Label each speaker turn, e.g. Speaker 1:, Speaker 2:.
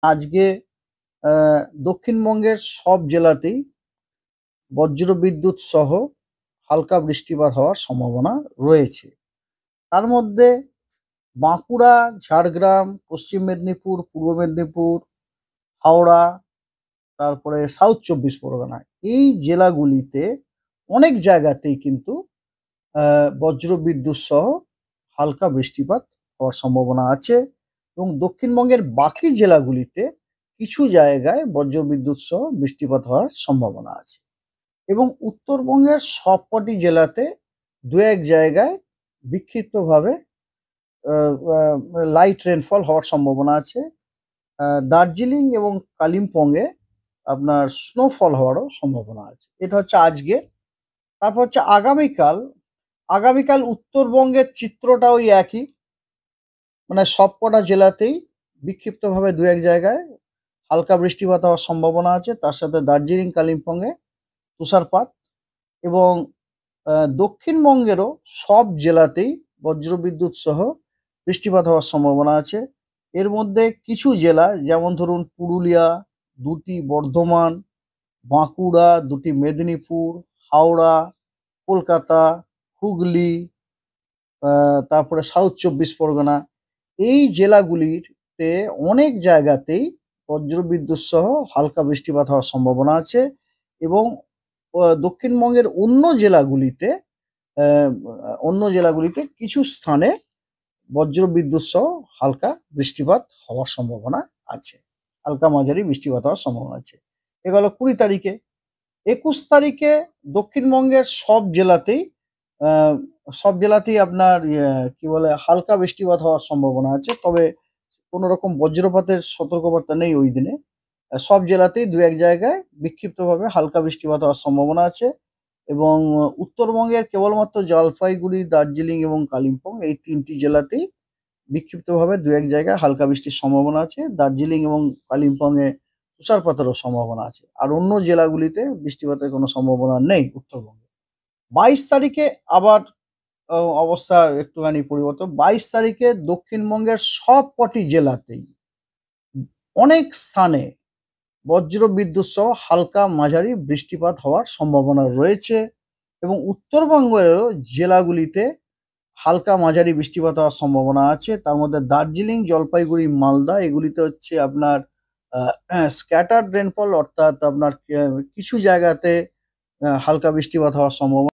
Speaker 1: আজকে দক্ষিণবঙ্গের সব জেলাতেই বজ্রবিদ্যুৎ সহ হালকা বৃষ্টিপাত হওয়ার সম্ভাবনা রয়েছে। তার মধ্যে বাঁকুড়া, ঝাড়গ্রাম, পশ্চিম মেদিনীপুর, পূর্ব মেদিনীপুর, হাওড়া, তারপরে সাউথ চব্বিশ পরগনা, এই জেলাগুলিতে অনেক জায়গাতেই কিন্তু বজ্রবিদ্যুৎ সহ হালকা বৃষ্টিপাত হওয়ার সম্ভাবনা আছে এবং দক্ষিণবঙ্গের বাকি জেলাগুলিতে কিছু জায়গায় বজ্রবিদ্যুৎ সহ বৃষ্টিপাত হওয়ার সম্ভাবনা আছে এবং উত্তরবঙ্গের সবকটি জেলাতে দু এক জায়গায় বিক্ষিপ্তভাবে লাইট রেনফল হওয়ার সম্ভাবনা আছে। দার্জিলিং এবং কালিম্পংয়ে আপনার স্নোফল হওয়ারও সম্ভাবনা আছে। এটা হচ্ছে আজকে। তারপর হচ্ছে আগামীকাল। আগামীকাল উত্তরবঙ্গের চিত্রটা ওই একই, মানে সবকটা জেলাতেই বিক্ষিপ্তভাবে দু এক জায়গায় হালকা বৃষ্টিপাত হওয়ার সম্ভাবনা আছে। তার সাথে দার্জিলিং, কালিম্পংয়ে তুষারপাত এবং দক্ষিণবঙ্গেরও সব জেলাতেই বজ্রবিদ্যুৎ সহ বৃষ্টিপাত হওয়ার সম্ভাবনা আছে। এর মধ্যে কিছু জেলা, যেমন ধরুন পুরুলিয়া, দুটি বর্ধমান, বাঁকুড়া, দুটি মেদিনীপুর, হাওড়া, কলকাতা, হুগলি, তারপরে সাউথ চব্বিশ পরগনা, এই জেলাগুলিতে অনেক জায়গাতেই বজ্রবিদ্যুৎ সহ হালকা বৃষ্টিপাত হওয়ার সম্ভাবনা আছে এবং দক্ষিণবঙ্গের অন্য জেলাগুলিতে কিছু স্থানে বজ্রবিদ্যুৎ সহ হালকা বৃষ্টিপাত হওয়ার সম্ভাবনা আছে, হালকা মাঝারি বৃষ্টিপাত হওয়ার সম্ভাবনা আছে। এ গেল 20 তারিখে। 21 তারিখে দক্ষিণবঙ্গের সব জেলাতেই আপনার কি বলে হালকা বৃষ্টিপাত হওয়ার সম্ভাবনা আছে, তবে কোনো রকম বজ্রপাতের সতর্কবার্তা নেই ওই দিনে। সব জেলাতেই দু এক জায়গায় বিক্ষিপ্তভাবে হালকা বৃষ্টিপাত হওয়ার সম্ভাবনা আছে এবং উত্তরবঙ্গের কেবলমাত্র জলপাইগুড়ি, দার্জিলিং এবং কালিম্পং, এই 3টি জেলাতেই বিক্ষিপ্তভাবে দু এক জায়গায় হালকা বৃষ্টির সম্ভাবনা আছে। দার্জিলিং এবং কালিম্পংয়ে তুষারপাতেরও সম্ভাবনা আছে, আর অন্য জেলাগুলিতে বৃষ্টিপাতের কোনো সম্ভাবনা নেই উত্তরবঙ্গে। 22 তারিখে আবার অবস্থা একটুখানি পরিবর্তন। 22 তারিখে দক্ষিণবঙ্গের সবকটি জেলাতেই অনেক স্থানে বজ্রবিদ্যুৎ সহ হালকা মাঝারি বৃষ্টিপাত হওয়ার সম্ভাবনা রয়েছে এবং উত্তরবঙ্গেরও জেলাগুলিতে হালকা মাঝারি বৃষ্টিপাত হওয়ার সম্ভাবনা আছে। তার মধ্যে দার্জিলিং, জলপাইগুড়ি, মালদা, এগুলিতে হচ্ছে আপনার স্ক্যাটার্ড রেনফল, অর্থাৎ আপনার কিছু জায়গাতে হালকা বৃষ্টিপাত হওয়ার সম্ভাবনা।